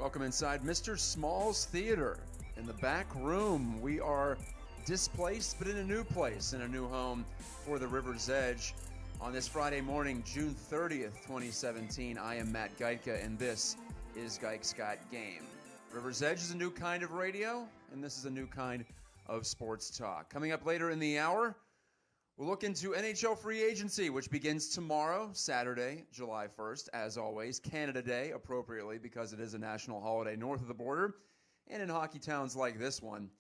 Welcome inside Mr. Small's Theater. In the back room, we are displaced, but in a new place, in a new home for the River's Edge. On this Friday morning, June 30th, 2017, I am Matt Gike, and this is Gike's Got Game. River's Edge is a new kind of radio, and this is a new kind of sports talk. Coming up later in the hour, we'll look into NHL free agency, which begins tomorrow, Saturday, July 1st. As always, Canada Day, appropriately, because it is a national holiday north of the border. And in hockey towns like this one,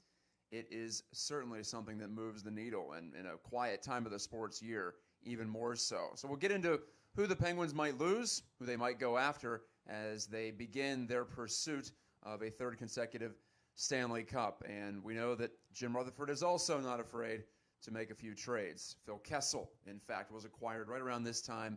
it is certainly something that moves the needle, and in a quiet time of the sports year, even more so. So we'll get into who the Penguins might lose, who they might go after as they begin their pursuit of a third consecutive Stanley Cup. And we know that Jim Rutherford is also not afraid to make a few trades. Phil Kessel, in fact, was acquired right around this time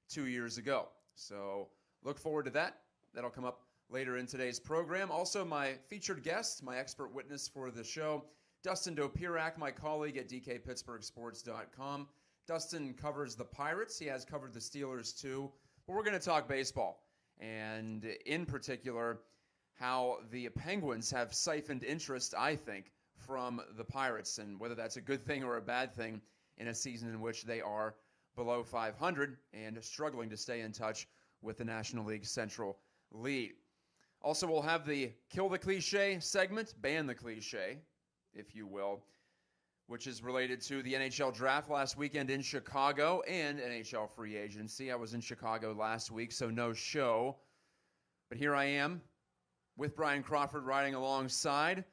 2 years ago. So look forward to that. That'll come up later in today's program. Also, my featured guest, my expert witness for the show, Dustin Dopirak, my colleague at DKPittsburghSports.com. Dustin covers the Pirates. He has covered the Steelers too. But we're going to talk baseball, and in particular, how the Penguins have siphoned interest, I think, from the Pirates, and whether that's a good thing or a bad thing in a season in which they are below 500 and struggling to stay in touch with the National League Central lead. Also, we'll have the Kill the Cliche segment, ban the cliche, if you will, which is related to the NHL draft last weekend in Chicago and NHL free agency. I was in Chicago last week, so no show. But here I am with Brian Crawford riding alongside.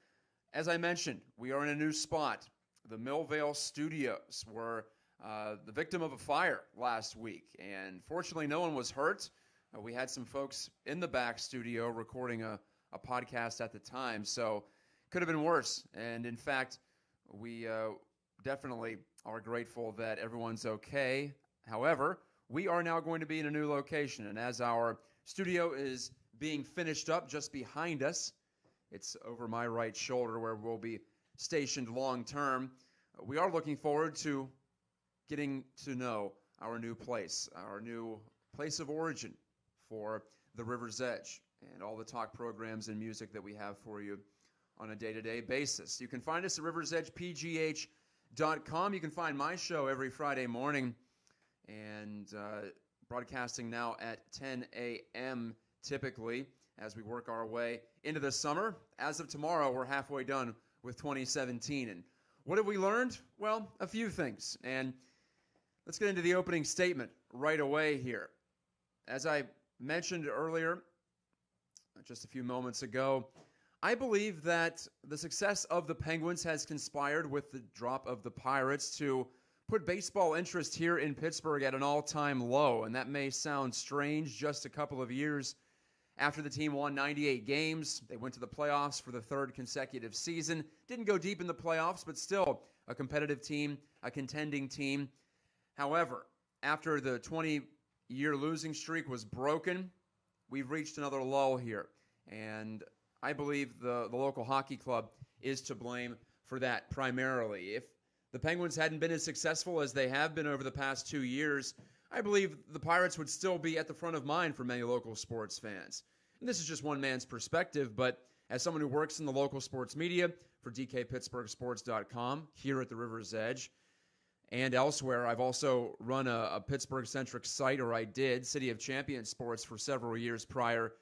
As I mentioned, we are in a new spot. The Millvale Studios were the victim of a fire last week, and fortunately no one was hurt. We had some folks in the back studio recording a podcast at the time, so could have been worse. And in fact, we definitely are grateful that everyone's okay. However, we are now going to be in a new location, and as our studio is being finished up just behind us, it's over my right shoulder where we'll be stationed long term. We are looking forward to getting to know our new place of origin for the River's Edge and all the talk programs and music that we have for you on a day-to-day basis. You can find us at riversedgepgh.com. You can find my show every Friday morning and broadcasting now at 10 a.m. typically, as we work our way into the summer. As of tomorrow, we're halfway done with 2017. And what have we learned? Well, a few things. And let's get into the opening statement right away here. As I mentioned earlier, just a few moments ago, I believe that the success of the Penguins has conspired with the drop of the Pirates to put baseball interest here in Pittsburgh at an all-time low. And that may sound strange just a couple of years after the team won 98 games. They went to the playoffs for the third consecutive season. Didn't go deep in the playoffs, but still a competitive team, a contending team. However, after the 20-year losing streak was broken, we've reached another lull here. And I believe the local hockey club is to blame for that primarily. If the Penguins hadn't been as successful as they have been over the past 2 years, I believe the Pirates would still be at the front of mind for many local sports fans. And this is just one man's perspective, but as someone who works in the local sports media for DKPittsburghSports.com here at the River's Edge and elsewhere, I've also run a Pittsburgh-centric site, or I did, City of Champions Sports, for several years prior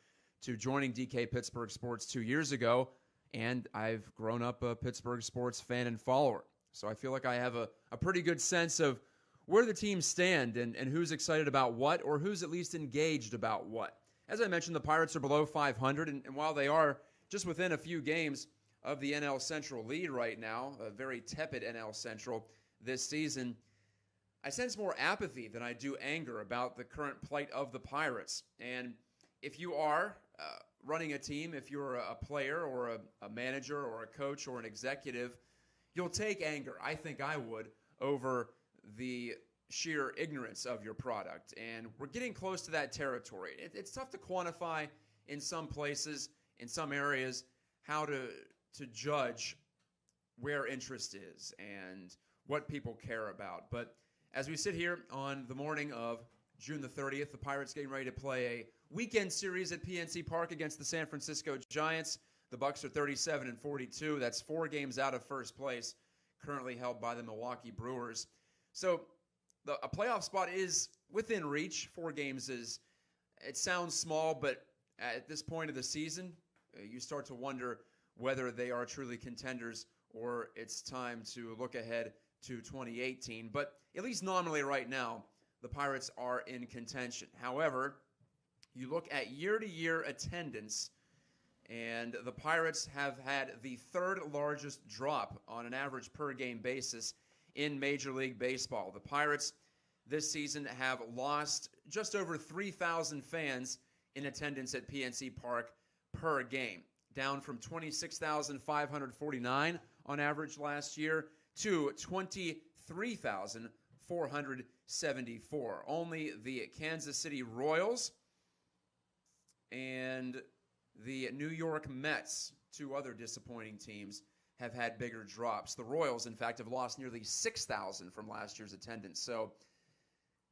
to joining DK Pittsburgh Sports 2 years ago, and I've grown up a Pittsburgh sports fan and follower. So I feel like I have a pretty good sense of where the teams stand and who's excited about what, or who's at least engaged about what. As I mentioned, the Pirates are below 500, and while they are just within a few games of the NL Central lead right now, a very tepid NL Central this season, I sense more apathy than I do anger about the current plight of the Pirates. And if you are running a team, if you're a player or a manager or a coach or an executive, you'll take anger, I think I would, over the sheer ignorance of your product. And we're getting close to that territory. It's tough to quantify in some places, in some areas, how to judge where interest is and what people care about. But as we sit here on the morning of June the 30th, the Pirates getting ready to play a weekend series at PNC Park against the San Francisco Giants. The Bucs are 37-42. That's 4 games out of first place, currently held by the Milwaukee Brewers. So a playoff spot is within reach. 4 games it sounds small, but at this point of the season, you start to wonder whether they are truly contenders or it's time to look ahead to 2018. But at least nominally right now, the Pirates are in contention. However, you look at year-to-year attendance, and the Pirates have had the 3rd largest drop on an average per-game basis in Major League Baseball. The Pirates this season have lost just over 3,000 fans in attendance at PNC Park per game, down from 26,549 on average last year to 23,474. Only the Kansas City Royals and the New York Mets, 2 other disappointing teams, have had bigger drops. The Royals, in fact, have lost nearly 6,000 from last year's attendance. So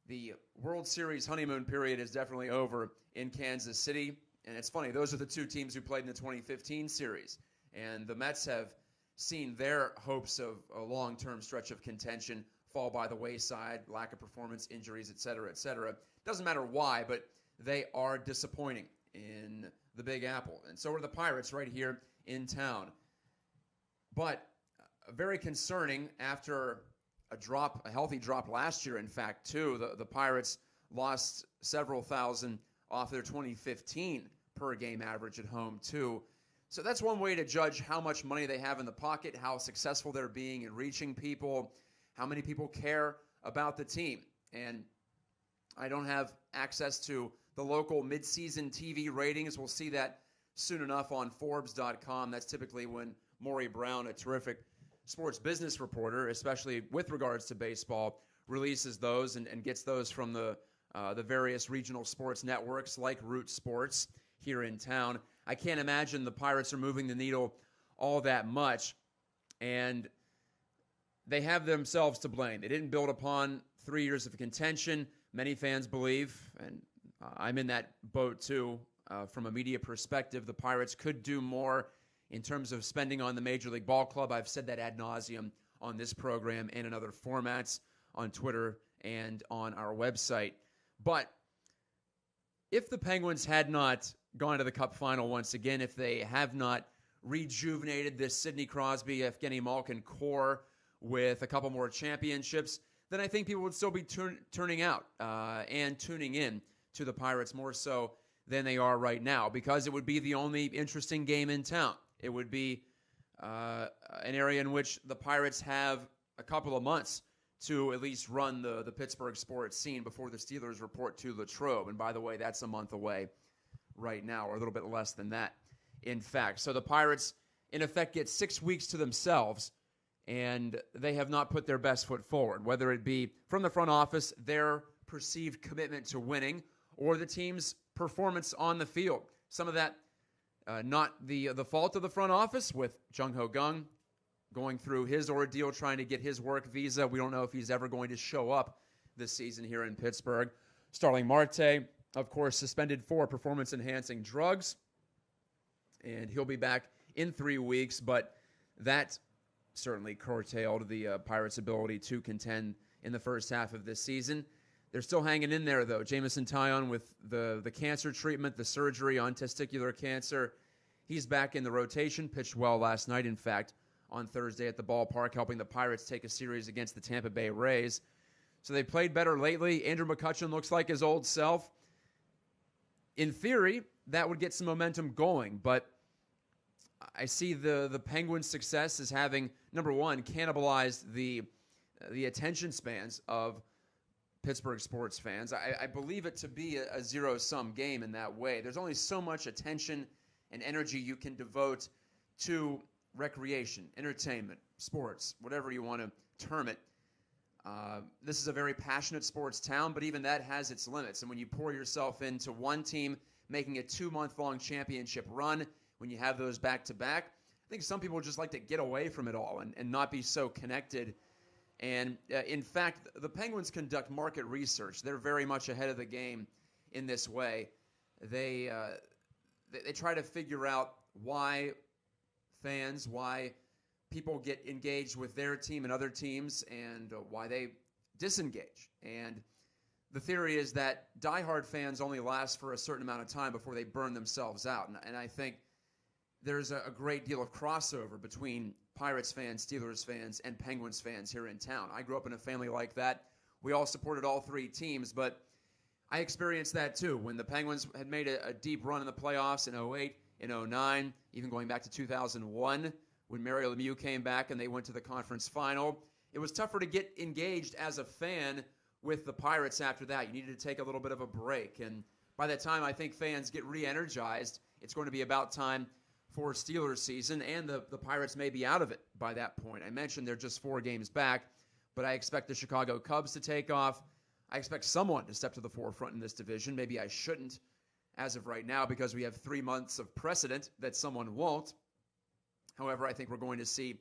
the World Series honeymoon period is definitely over in Kansas City. And it's funny, those are the 2 teams who played in the 2015 series. And the Mets have seen their hopes of a long-term stretch of contention fall by the wayside, lack of performance, injuries, etc., etc. Doesn't matter why, but they are disappointing in the Big Apple. And so are the Pirates right here in town. But very concerning after a healthy drop last year, in fact, too. The Pirates lost several thousand off their 2015 per-game average at home, too. So that's one way to judge how much money they have in the pocket, how successful they're being in reaching people, how many people care about the team. And I don't have access to the local midseason TV ratings. We'll see that soon enough on Forbes.com. That's typically when Maury Brown, a terrific sports business reporter, especially with regards to baseball, releases those and gets those from the various regional sports networks like Root Sports here in town. I can't imagine the Pirates are moving the needle all that much, and they have themselves to blame. They didn't build upon 3 years of contention, many fans believe, and I'm in that boat too. From a media perspective, the Pirates could do more in terms of spending on the Major League Ball Club. I've said that ad nauseum on this program and in other formats, on Twitter and on our website. But if the Penguins had not gone to the Cup final once again, if they have not rejuvenated this Sidney Crosby, Evgeny Malkin core with a couple more championships, then I think people would still be turning out and tuning in to the Pirates more so than they are right now, because it would be the only interesting game in town. It would be an area in which the Pirates have a couple of months to at least run the Pittsburgh sports scene before the Steelers report to Latrobe. And by the way, that's a month away right now, or a little bit less than that, in fact. So the Pirates, in effect, get 6 weeks to themselves, and they have not put their best foot forward, whether it be from the front office, their perceived commitment to winning, or the team's performance on the field. Some of that not the fault of the front office, with Jung Ho Gung going through his ordeal trying to get his work visa. We don't know if he's ever going to show up this season here in Pittsburgh. Starling Marte, of course, suspended for performance-enhancing drugs, and he'll be back in 3 weeks, but that certainly curtailed the Pirates' ability to contend in the first half of this season. They're still hanging in there, though. Jameson Taillon with the cancer treatment, the surgery on testicular cancer. He's back in the rotation, pitched well last night, in fact, on Thursday at the ballpark, helping the Pirates take a series against the Tampa Bay Rays. So they played better lately. Andrew McCutchen looks like his old self. In theory, that would get some momentum going, but I see the Penguins' success as having, number one, cannibalized the attention spans of Pittsburgh sports fans. I believe it to be a zero-sum game in that way. There's only so much attention and energy you can devote to recreation, entertainment, sports, whatever you want to term it. This is a very passionate sports town, but even that has its limits. And when you pour yourself into one team making a 2-month-long championship run, when you have those back-to-back, I think some people just like to get away from it all and not be so connected And in fact, the Penguins conduct market research. They're very much ahead of the game in this way. They try to figure out why people get engaged with their team and other teams, and why they disengage. And the theory is that diehard fans only last for a certain amount of time before they burn themselves out. And I think there's a great deal of crossover between Pirates fans, Steelers fans, and Penguins fans here in town. I grew up in a family like that. We all supported all three teams, but I experienced that too. When the Penguins had made a deep run in the playoffs in 2008, in 2009, even going back to 2001, when Mario Lemieux came back and they went to the conference final, it was tougher to get engaged as a fan with the Pirates after that. You needed to take a little bit of a break. And by that time, I think fans get re-energized. It's going to be about time for Steelers season, and the Pirates may be out of it by that point. I mentioned they're just 4 games back, but I expect the Chicago Cubs to take off. I expect someone to step to the forefront in this division. Maybe I shouldn't as of right now because we have 3 months of precedent that someone won't. However, I think we're going to see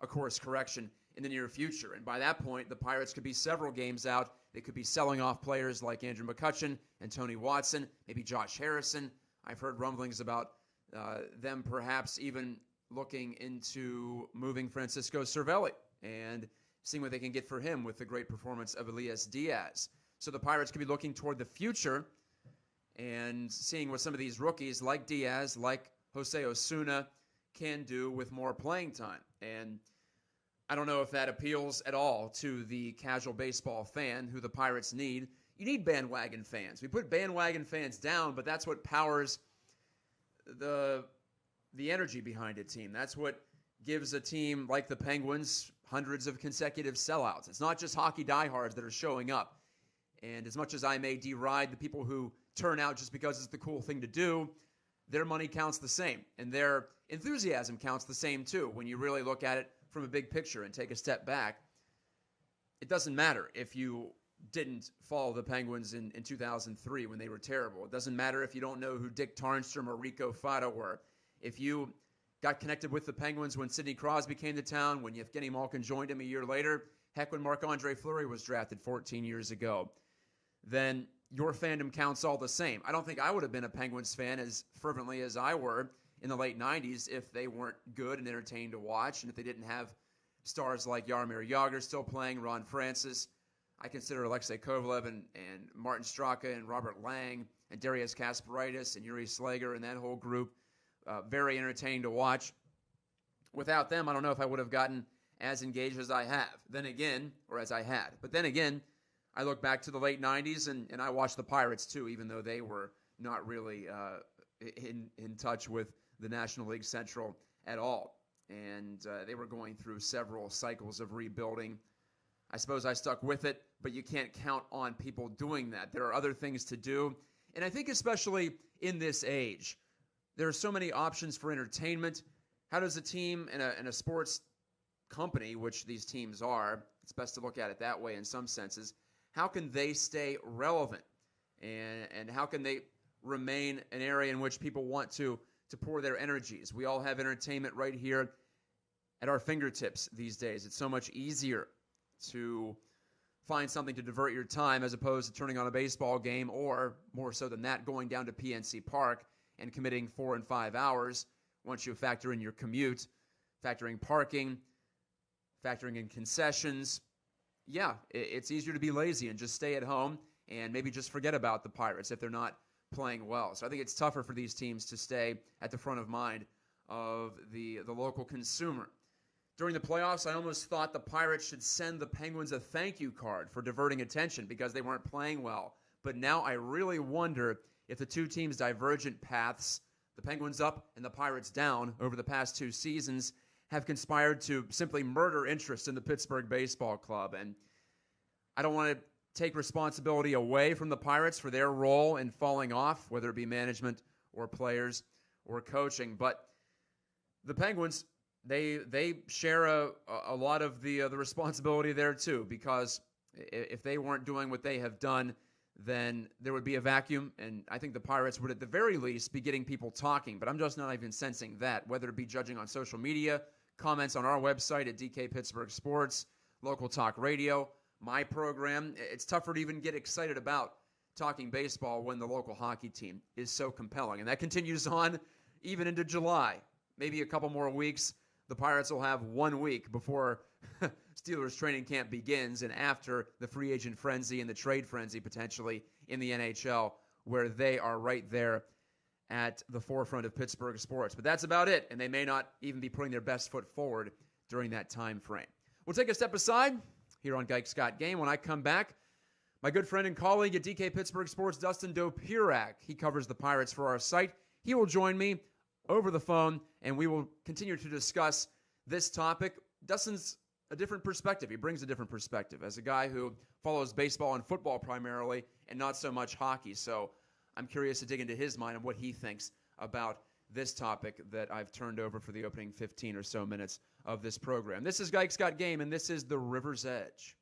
a course correction in the near future. And by that point, the Pirates could be several games out. They could be selling off players like Andrew McCutchen and Tony Watson, maybe Josh Harrison. I've heard rumblings about them perhaps even looking into moving Francisco Cervelli and seeing what they can get for him with the great performance of Elias Diaz. So the Pirates could be looking toward the future and seeing what some of these rookies like Diaz, like Jose Osuna, can do with more playing time. And I don't know if that appeals at all to the casual baseball fan who the Pirates need. You need bandwagon fans. We put bandwagon fans down, but that's what powers the energy behind a team. That's what gives a team like the Penguins hundreds of consecutive sellouts. It's not just hockey diehards that are showing up. And as much as I may deride the people who turn out just because it's the cool thing to do, their money counts the same. And their enthusiasm counts the same too. When you really look at it from a big picture and take a step back, it doesn't matter if you didn't follow the Penguins in 2003 when they were terrible. It doesn't matter if you don't know who Dick Tarnstrom or Rico Fata were. If you got connected with the Penguins when Sidney Crosby came to town, when Evgeny Malkin joined him a year later, heck, when Marc-Andre Fleury was drafted 14 years ago, then your fandom counts all the same. I don't think I would have been a Penguins fan as fervently as I were in the late 90s if they weren't good and entertaining to watch, and if they didn't have stars like Jaromir Jagr still playing, Ron Francis. I consider Alexei Kovalev and Martin Straka and Robert Lang and Darius Kasparaitis and Yuri Slager and that whole group very entertaining to watch. Without them, I don't know if I would have gotten as engaged as I have. Then again, or as I had. But then again, I look back to the late 90s and I watched the Pirates too, even though they were not really in touch with the National League Central at all. And they were going through several cycles of rebuilding. I suppose I stuck with it, but you can't count on people doing that. There are other things to do. And I think especially in this age, there are so many options for entertainment. How does a team and a sports company, which these teams are, it's best to look at it that way in some senses, how can they stay relevant? And how can they remain an area in which people want to pour their energies? We all have entertainment right here at our fingertips these days. It's so much easier to find something to divert your time as opposed to turning on a baseball game, or more so than that, going down to PNC Park and committing 4 and 5 hours once you factor in your commute, factoring parking, factoring in concessions. Yeah, it's easier to be lazy and just stay at home and maybe just forget about the Pirates if they're not playing well. So I think it's tougher for these teams to stay at the front of mind of the local consumer. During the playoffs, I almost thought the Pirates should send the Penguins a thank you card for diverting attention because they weren't playing well. But now I really wonder if the two teams' divergent paths, the Penguins up and the Pirates down over the past 2 seasons, have conspired to simply murder interest in the Pittsburgh Baseball Club. And I don't want to take responsibility away from the Pirates for their role in falling off, whether it be management or players or coaching. But the Penguins, they share a lot of the responsibility there too, because if they weren't doing what they have done, then there would be a vacuum, and I think the Pirates would at the very least be getting people talking, but I'm just not even sensing that, whether it be judging on social media, comments on our website at DK Pittsburgh Sports, local talk radio, my program. It's tougher to even get excited about talking baseball when the local hockey team is so compelling. And that continues on even into July. Maybe a couple more weeks. The Pirates will have 1 week before Steelers training camp begins and after the free agent frenzy and the trade frenzy potentially in the NHL, where they are right there at the forefront of Pittsburgh sports. But that's about it, and they may not even be putting their best foot forward during that time frame. We'll take a step aside here on Gike's Got Game. When I come back, my good friend and colleague at DK Pittsburgh Sports, Dustin Dopirak, he covers the Pirates for our site. He will join me over the phone, and we will continue to discuss this topic. Dustin's a different perspective. He brings a different perspective as a guy who follows baseball and football primarily and not so much hockey. So I'm curious to dig into his mind and what he thinks about this topic that I've turned over for the opening 15 or so minutes of this program. This is Gike's Got Game, and this is the River's Edge.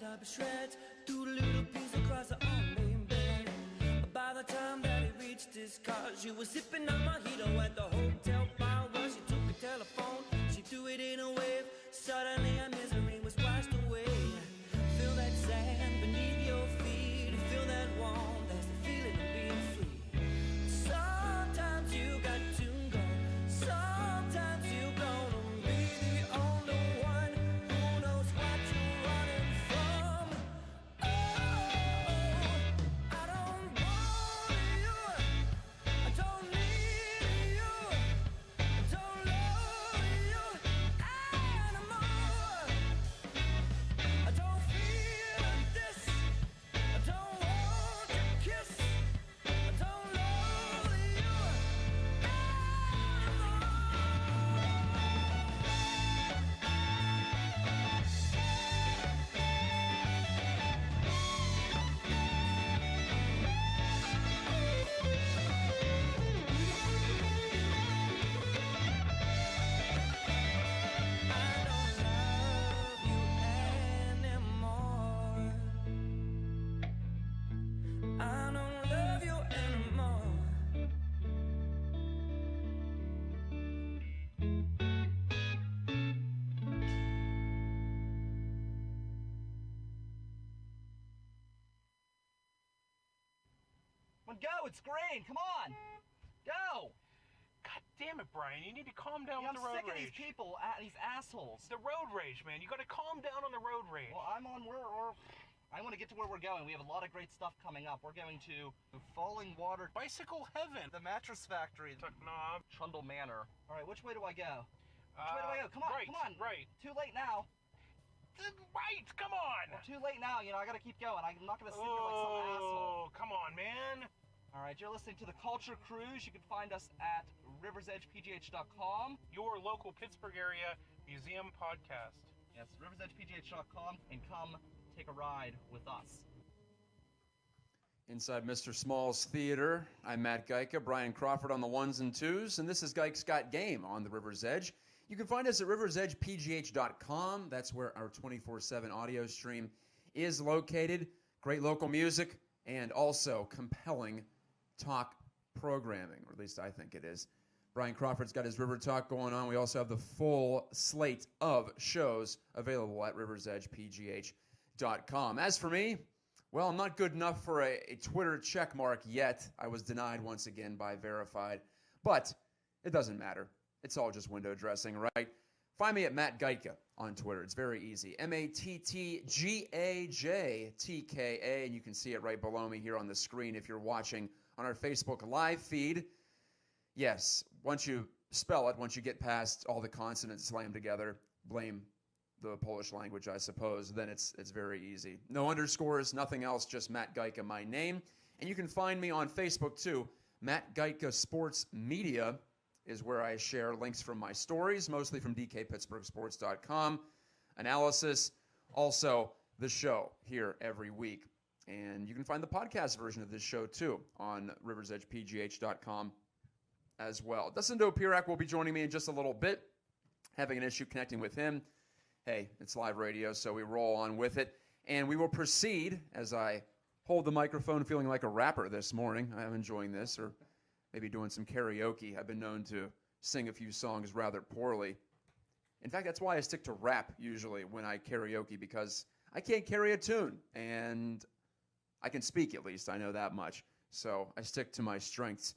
Up shreds, threw the little piece across the unmade bed. By the time that he reached his car, she was sipping on mojito at the hotel bar. Well, she took the telephone, she threw it in a wave. Suddenly her misery was washed away. Feel that sand beneath your feet, feel that warmth, that's the feeling of being free. Sometimes you got to go, sometimes you gonna be the only one who knows what you're running from. I don't want you, I don't need you. It's green. Come on. Go. God damn it, Brian. You need to calm down with I'm the road sick of rage. these people, these assholes. The road rage, man. You got to calm down on the road rage. Well, I want to get to where we're going. We have a lot of great stuff coming up. We're going to Falling Water, Bicycle Heaven. the Mattress Factory, Tuck Knob. Trundle Manor. All right, which way do I go? Which way do I go? Come on, right, come on. Right. Too late now. Right, come on. Well, too late now. I got to keep going. I'm not going to sit here like some asshole. Oh, come on, man. All right, you're listening to the Culture Cruise. You can find us at riversedgepgh.com. Your local Pittsburgh area museum podcast. Yes, riversedgepgh.com, and come take a ride with us. Inside Mr. Small's Theater, I'm Matt Gike, Brian Crawford on the ones and twos, and this is Gike's Got Game on the River's Edge. You can find us at riversedgepgh.com. That's where our 24/7 audio stream is located. Great local music and also compelling talk programming, or at least I think it is. Brian Crawford's got his River Talk going on. We also have the full slate of shows available at riversedgepgh.com. As for me, well, I'm not good enough for a Twitter check mark yet. I was denied once again by Verified, but it doesn't matter. It's all just window dressing, right? Find me at Matt Gike on Twitter. It's very easy. MattGajtka, and you can see it right below me here on the screen if you're watching on our Facebook live feed. Yes, once you spell it, once you get past all the consonants slammed together, blame the Polish language, I suppose, then it's very easy. No underscores, nothing else, just Matt Gike, my name. And you can find me on Facebook too. Matt Gike Sports Media is where I share links from my stories, mostly from DKPittsburghSports.com, analysis, also the show here every week. And you can find the podcast version of this show too on riversedgepgh.com as well. Dustin Dopirak will be joining me in just a little bit, having an issue connecting with him. Hey, it's live radio, so we roll on with it. And we will proceed as I hold the microphone feeling like a rapper this morning. I'm enjoying this, or maybe doing some karaoke. I've been known to sing a few songs rather poorly. In fact, that's why I stick to rap usually when I karaoke, because I can't carry a tune, and I can speak at least. I know that much. So I stick to my strengths.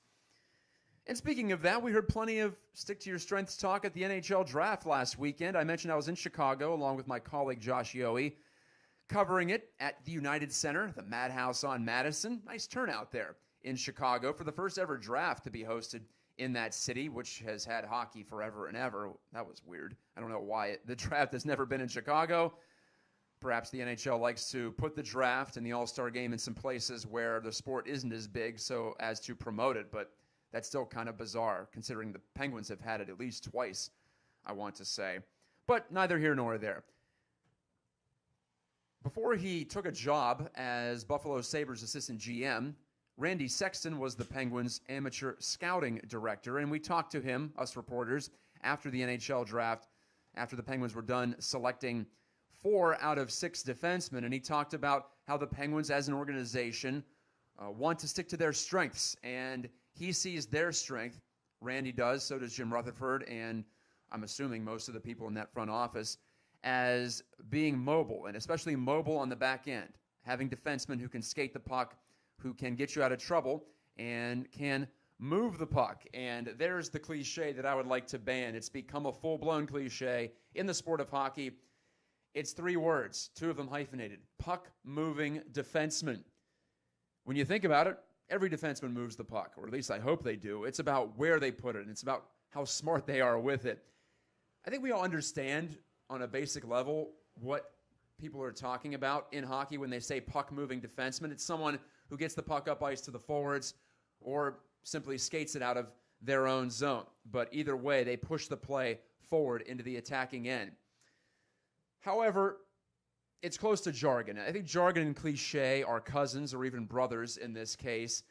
And speaking of that, we heard plenty of stick to your strengths talk at the NHL draft last weekend. I mentioned I was in Chicago along with my colleague Josh Yohe, covering it at the United Center, the Madhouse on Madison. Nice turnout there in Chicago for the first ever draft to be hosted in that city, which has had hockey forever and ever. That was weird. I don't know why the draft has never been in Chicago. Perhaps the NHL likes to put the draft and the All-Star game in some places where the sport isn't as big so as to promote it, but that's still kind of bizarre considering the Penguins have had it at least twice, I want to say. But neither here nor there. Before he took a job as Buffalo Sabres assistant GM, Randy Sexton was the Penguins' amateur scouting director, and we talked to him, us reporters, after the NHL draft, after the Penguins were done selecting 4 out of 6 defensemen, and he talked about how the Penguins as an organization want to stick to their strengths, and he sees their strength. Randy does, so does Jim Rutherford, and I'm assuming most of the people in that front office, as being mobile, and especially mobile on the back end, having defensemen who can skate the puck, who can get you out of trouble, and can move the puck. And there's the cliche that I would like to ban. It's become a full-blown cliche in the sport of hockey. It's 3 words, 2 of them hyphenated: puck-moving defenseman. When you think about it, every defenseman moves the puck, or at least I hope they do. It's about where they put it, and it's about how smart they are with it. I think we all understand on a basic level what people are talking about in hockey when they say puck-moving defenseman. It's someone who gets the puck up ice to the forwards or simply skates it out of their own zone. But either way, they push the play forward into the attacking end. However, it's close to jargon. I think jargon and cliche are cousins or even brothers in this case.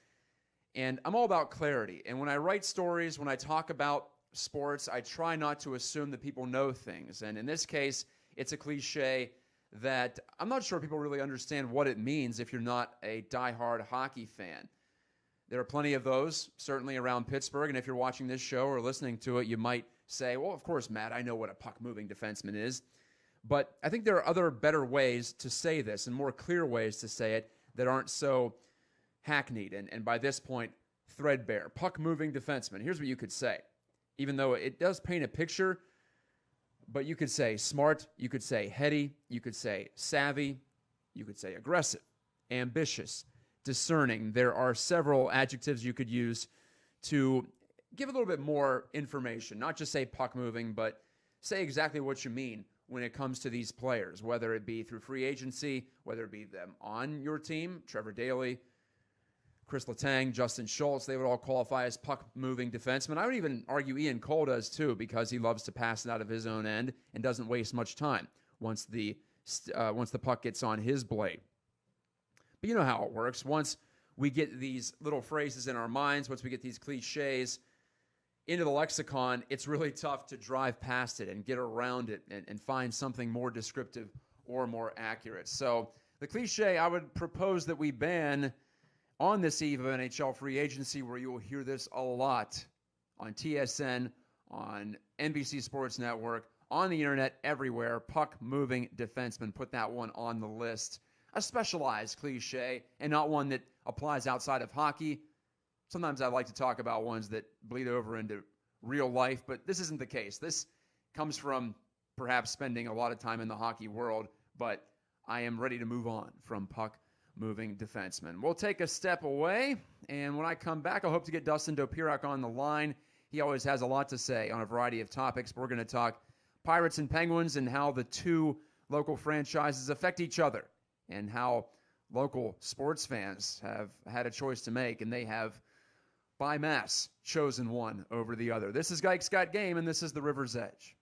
And I'm all about clarity. And when I write stories, when I talk about sports, I try not to assume that people know things. And in this case, it's a cliche that I'm not sure people really understand what it means if you're not a diehard hockey fan. There are plenty of those, certainly around Pittsburgh. And if you're watching this show or listening to it, you might say, well, of course, Matt, I know what a puck-moving defenseman is. But I think there are other better ways to say this and more clear ways to say it that aren't so hackneyed and by this point, threadbare. Puck-moving defenseman. Here's what you could say. Even though it does paint a picture, but you could say smart, you could say heady, you could say savvy, you could say aggressive, ambitious, discerning. There are several adjectives you could use to give a little bit more information. Not just say puck-moving, but say exactly what you mean when it comes to these players, whether it be through free agency, whether it be them on your team, Trevor Daley, Chris Letang, Justin Schultz, they would all qualify as puck-moving defensemen. I would even argue Ian Cole does too, because he loves to pass it out of his own end and doesn't waste much time once the puck gets on his blade. But you know how it works. Once we get these little phrases in our minds, once we get these cliches into the lexicon, it's really tough to drive past it and get around it and find something more descriptive or more accurate. So the cliche, I would propose that we ban on this eve of NHL free agency, where you will hear this a lot on TSN, on NBC Sports Network, on the internet, everywhere. Puck-moving defenseman. Put that one on the list. A specialized cliche and not one that applies outside of hockey. Sometimes I like to talk about ones that bleed over into real life, but this isn't the case. This comes from perhaps spending a lot of time in the hockey world, but I am ready to move on from puck-moving defenseman. We'll take a step away, and when I come back, I hope to get Dustin Dopirak on the line. He always has a lot to say on a variety of topics. We're going to talk Pirates and Penguins and how the two local franchises affect each other and how local sports fans have had a choice to make, and they have, by mass, chosen one over the other. This is Gike's Got Game, and this is the River's Edge.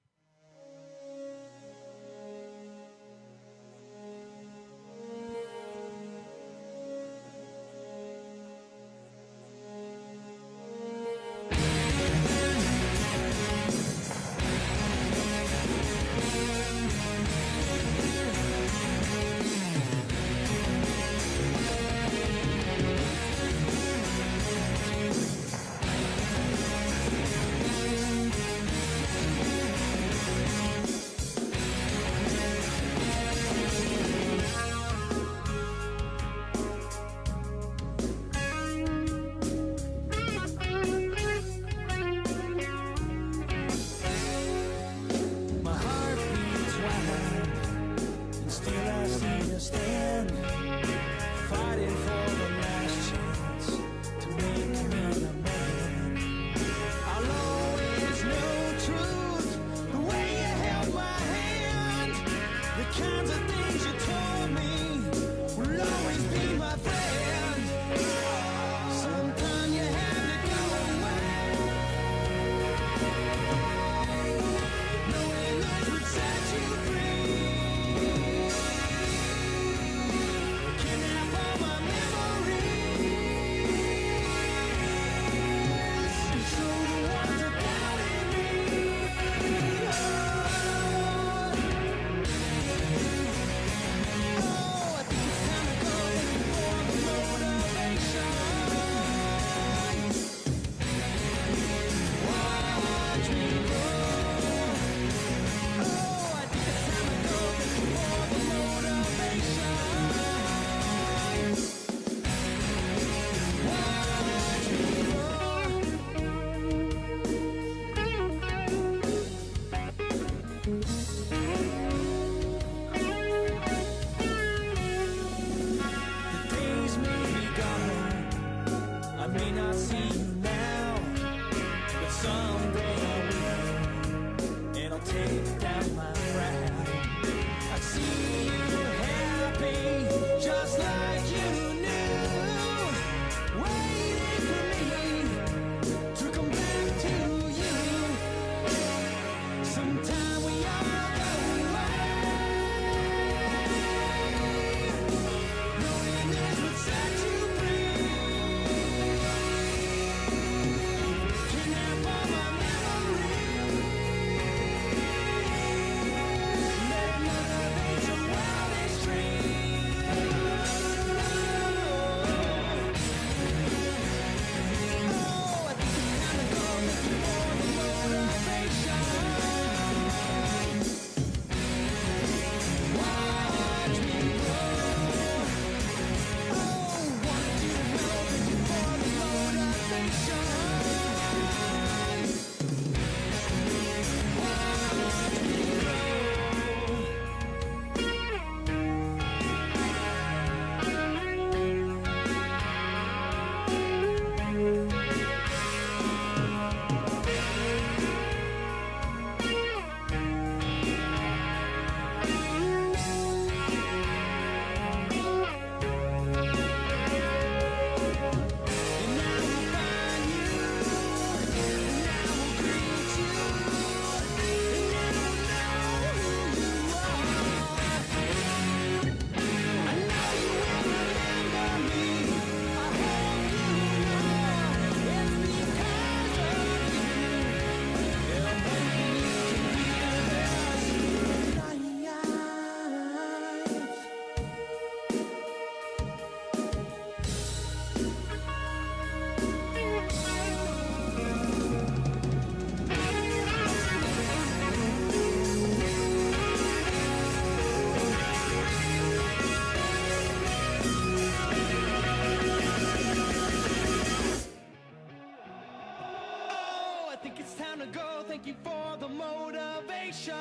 thank you for the motivation.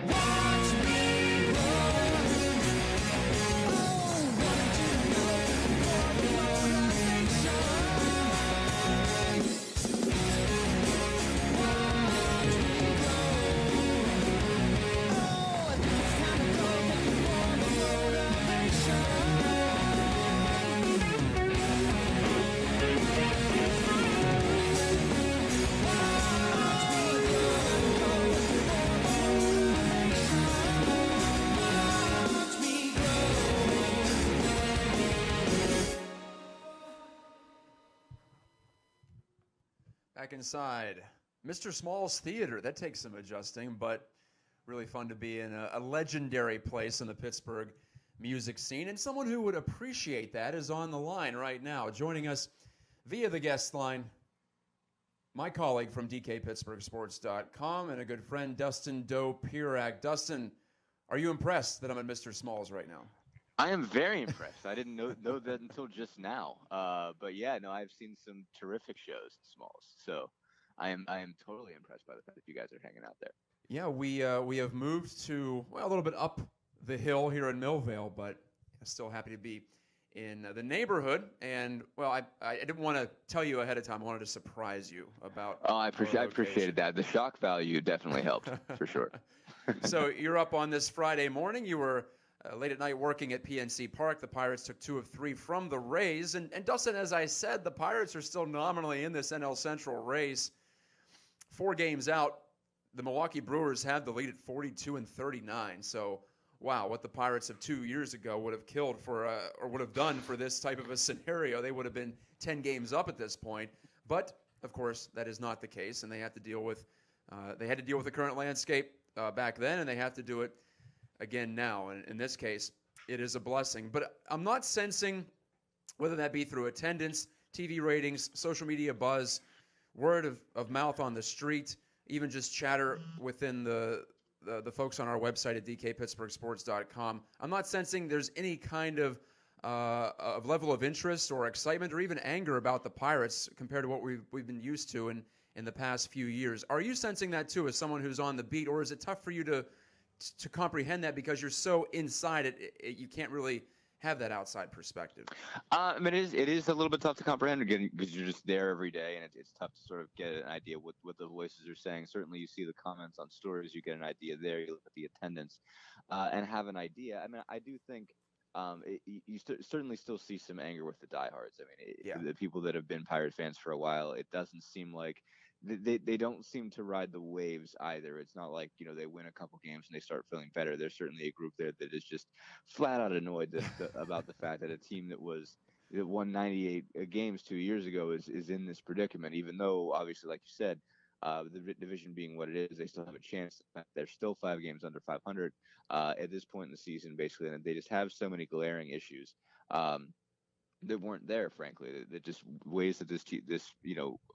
Watch me roll. Oh, wanted to know for the motivation. Watch me roll. Oh, I think it's time to go. Thank you for the motivation. Back inside Mr. Small's Theater. That takes some adjusting, but really fun to be in a legendary place in the Pittsburgh music scene. And someone who would appreciate that is on the line right now. Joining us via the guest line, my colleague from DKPittsburghSports.com and a good friend, Dustin Dopirak. Dustin, are you impressed that I'm at Mr. Small's right now? I am very impressed. I didn't know that until just now. But yeah, no, I've seen some terrific shows at Smalls. So I am totally impressed by the fact that you guys are hanging out there. Yeah, we have moved to, well, a little bit up the hill here in Millvale, but still happy to be in the neighborhood. And, well, I didn't want to tell you ahead of time. I wanted to surprise you about I appreciated that. The shock value definitely helped, for sure. So you're up on this Friday morning. You were late at night working at PNC Park. The Pirates took 2 of 3 from the Rays. And Dustin, as I said, the Pirates are still nominally in this NL Central race. 4 games out, the Milwaukee Brewers have the lead at 42-39. So, wow, what the Pirates of 2 years ago would have killed for, or would have done for this type of a scenario. They would have been 10 games up at this point. But, of course, that is not the case, and they have to deal with, they had to deal with the current landscape back then, and they have to do it again now. And in this case, it is a blessing. But I'm not sensing, whether that be through attendance, TV ratings, social media buzz, word of mouth on the street, even just chatter within the folks on our website at DKPittsburghSports.com. I'm not sensing there's any kind of level of interest or excitement or even anger about the Pirates compared to what we've been used to in the past few years. Are you sensing that too as someone who's on the beat, or is it tough for you to comprehend that because you're so inside it, you can't really have that outside perspective? I mean, it is a little bit tough to comprehend again because you're just there every day, and it's tough to sort of get an idea what the voices are saying. Certainly, you see the comments on stories, you get an idea there. You look at the attendance, and have an idea. I mean, I do think you certainly still see some anger with the diehards. I mean, the people that have been Pirate fans for a while, it doesn't seem like they don't seem to ride the waves either. It's not like, they win a couple games and they start feeling better. There's certainly a group there that is just flat out annoyed about the fact that a team that won 98 games 2 years ago is in this predicament, even though obviously, like you said, the division being what it is, they still have a chance. They're still 5 games under 500 at this point in the season, basically, and they just have so many glaring issues that weren't there, frankly. That just ways that this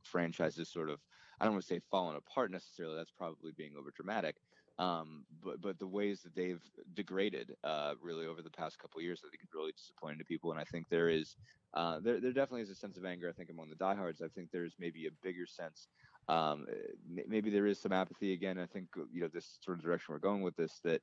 franchise is sort of, I don't want to say fallen apart necessarily. That's probably being overdramatic. But the ways that they've degraded really over the past couple of years, I think it's really disappointing to people. And I think there definitely is a sense of anger, I think, among the diehards. I think there's maybe a bigger sense. Maybe there is some apathy again. I think, this sort of direction we're going with this, that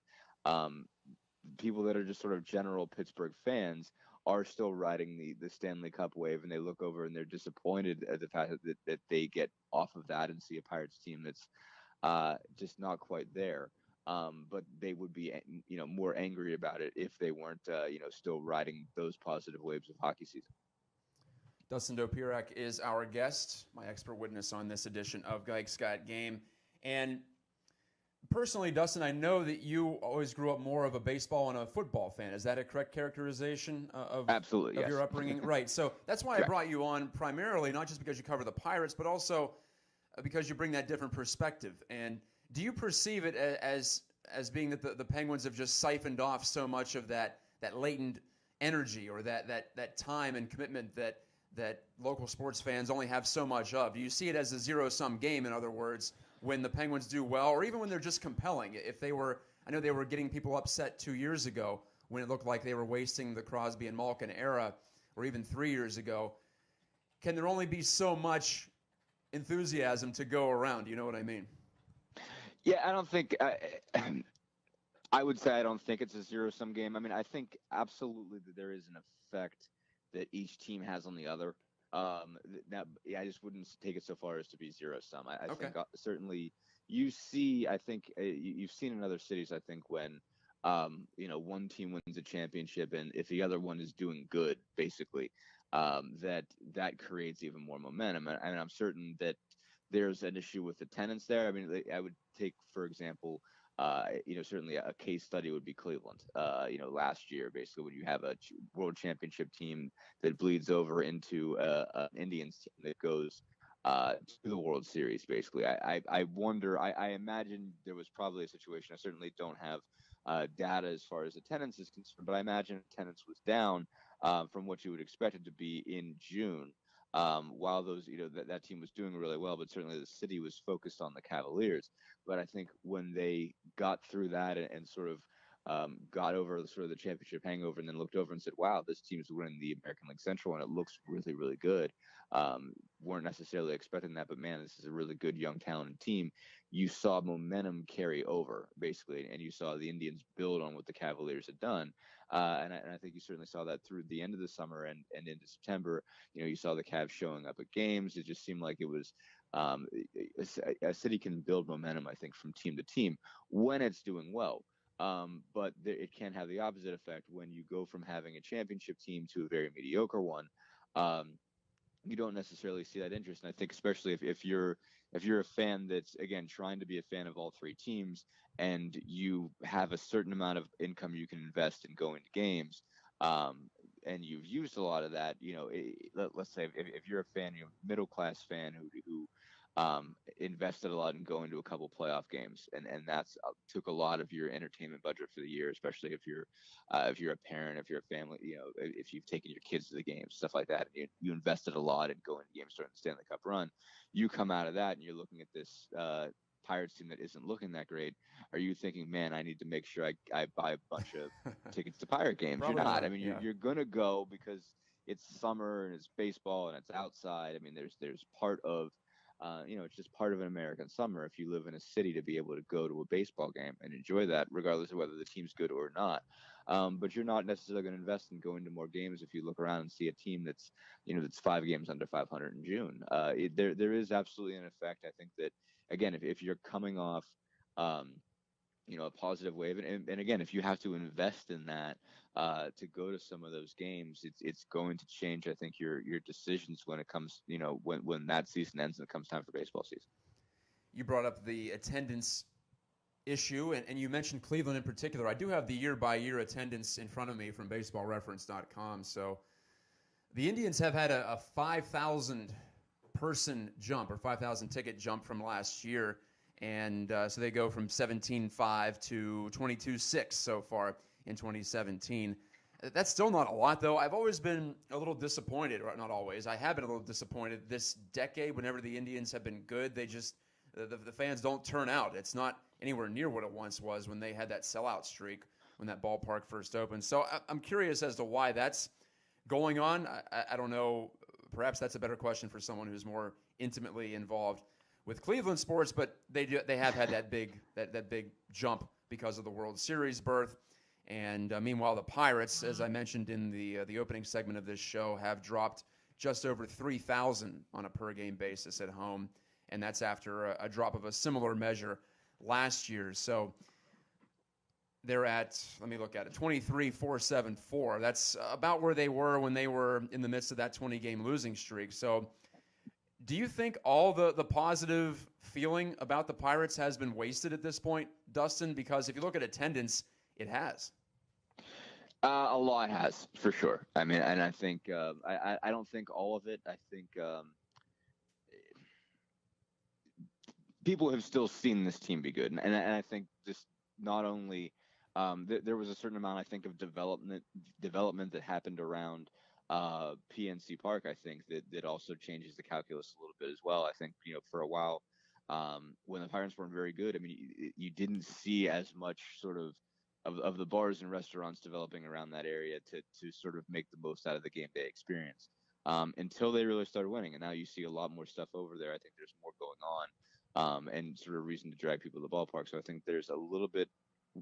people that are just sort of general Pittsburgh fans are still riding the Stanley Cup wave, and they look over and they're disappointed at the fact that they get off of that and see a Pirates team that's just not quite there. But they would be, more angry about it if they weren't, still riding those positive waves of hockey season. Dustin Dopirak is our guest, my expert witness on this edition of Gike's Got Game. And personally, Dustin, I know that you always grew up more of a baseball and a football fan. Is that a correct characterization of Absolutely, yes. your upbringing? Right. So that's why I brought you on primarily, not just because you cover the Pirates, but also because you bring that different perspective. And do you perceive it as being that the Penguins have just siphoned off so much of that latent energy or that time and commitment that local sports fans only have so much of? Do you see it as a zero-sum game, in other words, when the Penguins do well, or even when they're just compelling? I know they were getting people upset 2 years ago when it looked like they were wasting the Crosby and Malkin era, or even 3 years ago. can there only be so much enthusiasm to go around? You know what I mean? Yeah, I don't think I would say I don't think it's a zero-sum game. I mean, I think absolutely that there is an effect that each team has on the other. Now, yeah, I just wouldn't take it so far as to be zero-sum. I Okay. think certainly you see. I think you've seen in other cities. I think when one team wins a championship, and if the other one is doing good, basically, that creates even more momentum. And I'm certain that there's an issue with attendance there. I mean, I would take, for example, certainly a case study would be Cleveland. Last year, basically, when you have a world championship team that bleeds over into an Indians team that goes to the World Series, basically, I wonder. I imagine there was probably a situation. I certainly don't have data as far as attendance is concerned, but I imagine attendance was down from what you would expect it to be in June. While those, that team was doing really well, but certainly the city was focused on the Cavaliers. But I think when they got through that and sort of got over sort of the championship hangover and then looked over and said, wow, this team's winning the American League Central and it looks really, really good. Weren't necessarily expecting that, but man, this is a really good, young, talented team. You saw momentum carry over, basically, and you saw the Indians build on what the Cavaliers had done. And I think you certainly saw that through the end of the summer and into September. You saw the Cavs showing up at games. It just seemed like it was a city can build momentum, I think, from team to team when it's doing well. But it can have the opposite effect when you go from having a championship team to a very mediocre one. You don't necessarily see that interest. And I think especially if you're a fan that's, again, trying to be a fan of all three teams and you have a certain amount of income you can invest in going to games, and you've used a lot of that, let's say if you're a fan, middle class fan who invested a lot in going to a couple playoff games, and that's took a lot of your entertainment budget for the year, especially if you're a parent, if you're a family, if you've taken your kids to the games, stuff like that. You invested a lot in going to games during the Stanley Cup run. You come out of that and you're looking at this Pirates team that isn't looking that great. Are you thinking, man, I need to make sure I buy a bunch of tickets to Pirate games? Probably You're not. not. I mean, Yeah. you're gonna go because it's summer and it's baseball and it's outside. I mean, there's part of it's just part of an American summer if you live in a city to be able to go to a baseball game and enjoy that, regardless of whether the team's good or not. But you're not necessarily going to invest in going to more games if you look around and see a team that's 5 games under 500 in June. There is absolutely an effect. I think that, again, if you're coming off a positive wave, and again, if you have to invest in that to go to some of those games, it's going to change, I think, your decisions when it comes, when that season ends and it comes time for baseball season. You brought up the attendance issue, and you mentioned Cleveland in particular. I do have the year-by-year attendance in front of me from baseballreference.com. So the Indians have had a 5,000 person jump, or 5,000 ticket jump from last year. And so they go from 17.5 to 22.6 so far in 2017. That's still not a lot, though. I've always been a little disappointed, or not always. I have been a little disappointed this decade. Whenever the Indians have been good, they just the fans don't turn out. It's not anywhere near what it once was when they had that sellout streak when that ballpark first opened. So I'm curious as to why that's going on. I don't know. Perhaps that's a better question for someone who's more intimately involved with Cleveland sports, but they have had that big jump because of the World Series berth. And meanwhile, the Pirates, as I mentioned in the opening segment of this show, have dropped just over 3,000 on a per game basis at home, and that's after a drop of a similar measure last year. So they're at, let me look at it, 23,474. That's about where they were when they were in the midst of that 20-game losing streak. So do you think all the positive feeling about the Pirates has been wasted at this point, Dustin? Because if you look at attendance, it has. A lot has, for sure. I mean, and I think I don't think all of it. I think people have still seen this team be good, and I think just not only there was a certain amount, I think, of development that happened around PNC Park. I think that also changes the calculus a little bit as well. I think for a while when the Pirates weren't very good, I mean, you didn't see as much sort of the bars and restaurants developing around that area to sort of make the most out of the game day experience. until they really started winning. And now you see a lot more stuff over there. I think there's more going on, and sort of reason to drag people to the ballpark. So I think there's a little bit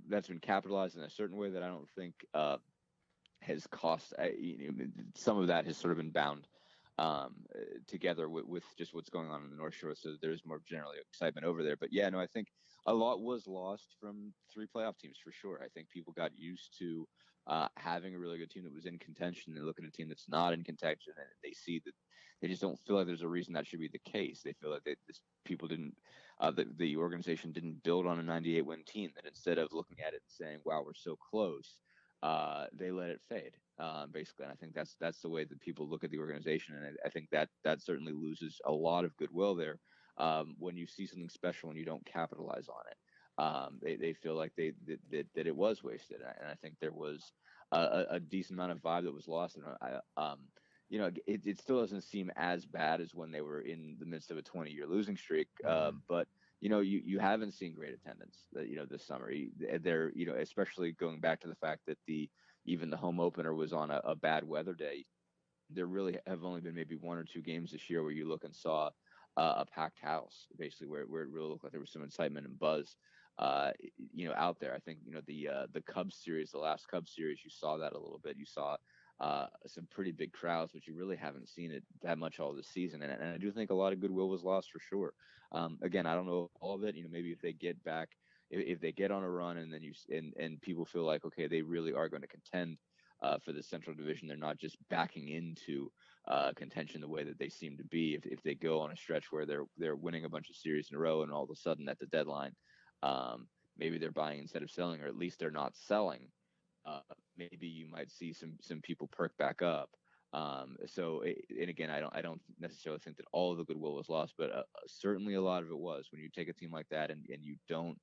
that's been capitalized in a certain way that I don't think has cost. Some of that has sort of been bound together with just what's going on in the North Shore, so there's more generally excitement over there. But yeah, no, I think a lot was lost from 3 playoff teams for sure. I think people got used to having a really good team that was in contention. They look at a team that's not in contention, and they see that they just don't feel like there's a reason that should be the case. They feel like people didn't, the organization didn't build on a 98 win team. That instead of looking at it and saying, "Wow, we're so close," they let it fade, basically. And I think that's the way that people look at the organization, and I think that certainly loses a lot of goodwill there when you see something special and you don't capitalize on it. They feel like that it was wasted, and I think there was a decent amount of vibe that was lost. And it still doesn't seem as bad as when they were in the midst of a 20-year losing streak, but you haven't seen great attendance, this summer. They're, especially going back to the fact that even the home opener was on a bad weather day. There really have only been maybe 1 or 2 games this year where you look and saw a packed house, basically, where it really looked like there was some excitement and buzz, out there. I think, the Cubs series, the last Cubs series, you saw that a little bit. You saw some pretty big crowds, but you really haven't seen it that much all this season. And I do think a lot of goodwill was lost for sure. Again, I don't know all of it. Maybe if they get back, if they get on a run, and then and people feel like, okay, they really are going to contend for the Central Division. They're not just backing into contention the way that they seem to be. If they go on a stretch where they're winning a bunch of series in a row, and all of a sudden at the deadline, maybe they're buying instead of selling, or at least they're not selling. Maybe you might see some people perk back up. And again, I don't necessarily think that all of the goodwill was lost, but certainly a lot of it was. When you take a team like that and you don't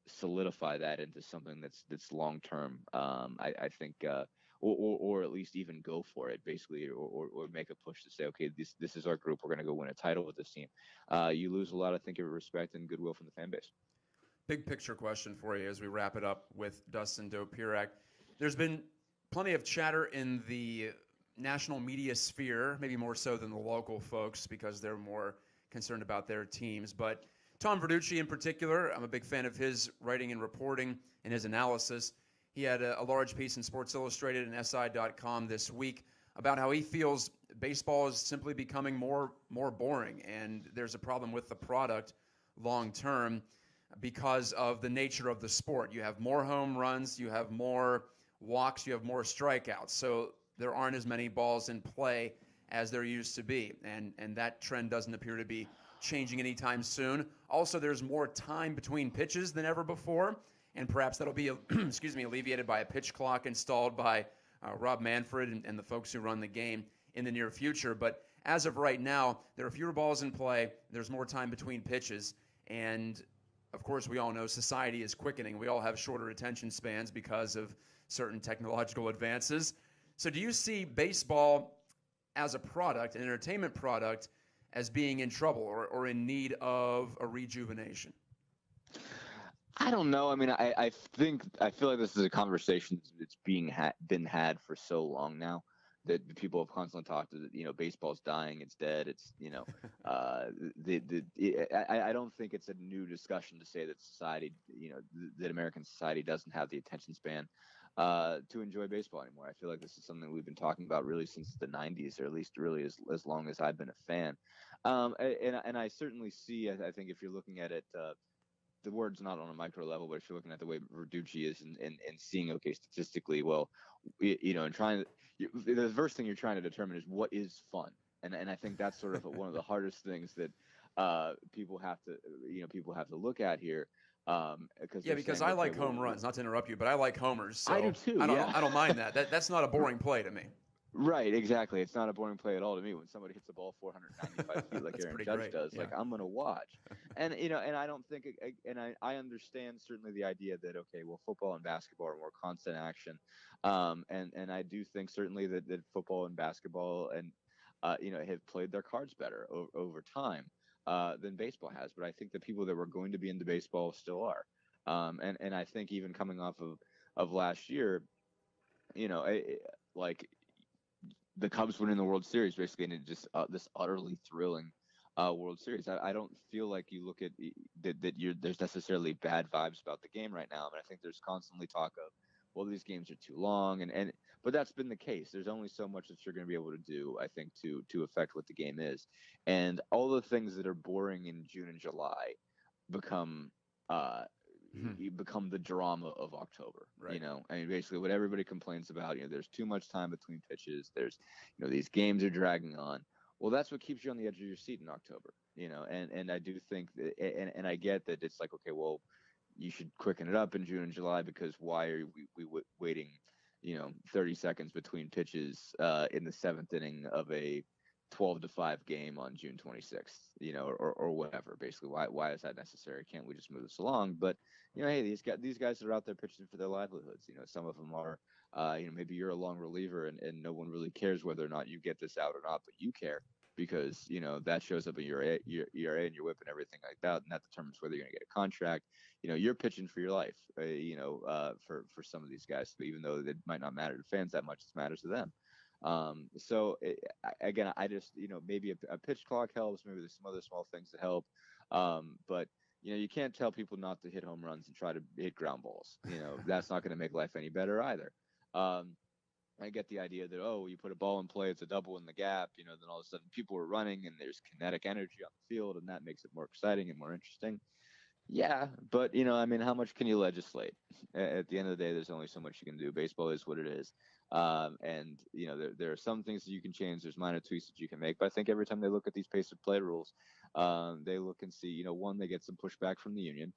solidify that into something that's long term, I think, or at least even go for it, basically, or make a push to say, okay, this is our group. We're going to go win a title with this team. You lose a lot, I think, of respect and goodwill from the fan base. Big picture question for you as we wrap it up with Dustin Dopirak. There's been plenty of chatter in the national media sphere, maybe more so than the local folks because they're more concerned about their teams. But Tom Verducci in particular, I'm a big fan of his writing and reporting and his analysis. He had a large piece in Sports Illustrated and SI.com this week about how he feels baseball is simply becoming more boring, and there's a problem with the product long term because of the nature of the sport. You have more home runs, you have more walks, you have more strikeouts. So there aren't as many balls in play as there used to be. And that trend doesn't appear to be changing anytime soon. Also, there's more time between pitches than ever before. And perhaps that'll be, alleviated by a pitch clock installed by Rob Manfred and the folks who run the game in the near future. But as of right now, there are fewer balls in play. There's more time between pitches. And of course, we all know society is quickening. We all have shorter attention spans because of certain technological advances. So do you see baseball as a product, an entertainment product, as being in trouble or in need of a rejuvenation? I don't know. I mean, I feel like this is a conversation that's been had for so long now that people have constantly talked that, baseball's dying, it's dead. It's, I don't think it's a new discussion to say that society, that American society doesn't have the attention span to enjoy baseball anymore. I feel like this is something we've been talking about really since the 90s, or at least really as long as I've been a fan. And I certainly see, I think if you're looking at it, the word's not on a micro level, but if you're looking at the way Verducci is and seeing, okay, statistically, well, and the first thing you're trying to determine is what is fun. And I think that's sort of one of the hardest things that people have to look at here. Because I like home runs, not to interrupt you, but I like homers. So I do too. I don't mind that. That's not a boring play to me. Right, exactly. It's not a boring play at all to me. When somebody hits the ball 495 feet like Aaron Judge does, yeah. Like, I'm going to watch. And, and I don't think, and I understand certainly the idea that, okay, well, football and basketball are more constant action. And I do think certainly that football and basketball and, have played their cards better over time than baseball has. But I think the people that were going to be into baseball still are. And I think even coming off of last year, the Cubs winning the World Series, basically, and it just this utterly thrilling World Series. I don't feel like you look at there's necessarily bad vibes about the game right now. I mean, I think there's constantly talk of, well, these games are too long, but that's been the case. There's only so much that you're going to be able to do, I think, to affect what the game is, and all the things that are boring in June and July become you become the drama of October. Right. You know, I mean, basically what everybody complains about. You know, there's too much time between pitches. There's, you know, these games are dragging on. Well, that's what keeps you on the edge of your seat in October. You know, and I do think that, and I get that it's like, okay, well, you should quicken it up in June and July, because why are we waiting, you know, 30 seconds between pitches in the seventh inning of a 12-5 game on June 26th, you know, or whatever. Basically, why is that necessary? Can't we just move this along? But, you know, hey, these guys that are out there pitching for their livelihoods. You know, some of them are, you know, maybe you're a long reliever and no one really cares whether or not you get this out or not, but you care, because, you know, that shows up in your ERA and your WHIP and everything like that, and that determines whether you're going to get a contract. You know, you're pitching for your life. You know, for some of these guys, even though it might not matter to fans that much, it matters to them. So again, I just, you know, maybe a pitch clock helps. Maybe there's some other small things that help. But you know, you can't tell people not to hit home runs and try to hit ground balls. You know, that's not going to make life any better either. I get the idea that, oh, you put a ball in play, it's a double in the gap, you know, then all of a sudden people are running and there's kinetic energy on the field, and that makes it more exciting and more interesting. Yeah, but, you know, I mean, how much can you legislate? At the end of the day, there's only so much you can do. Baseball is what it is. And, you know, there are some things that you can change. There's minor tweaks that you can make. But I think every time they look at these pace of play rules, they look and see, you know, one, they get some pushback from the union,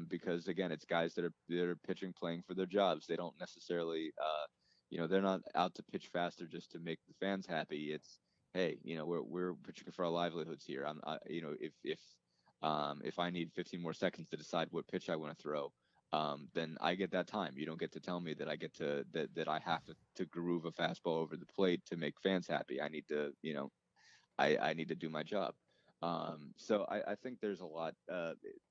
because, again, it's guys that are pitching, playing for their jobs. They don't necessarily, you know, they're not out to pitch faster just to make the fans happy. It's, hey, you know, we're pitching for our livelihoods here. You know, if I need 15 more seconds to decide what pitch I want to throw, then I get that time. You don't get to tell me that I get to that I have to groove a fastball over the plate to make fans happy. I need to, you know, I need to do my job. So I think there's a lot.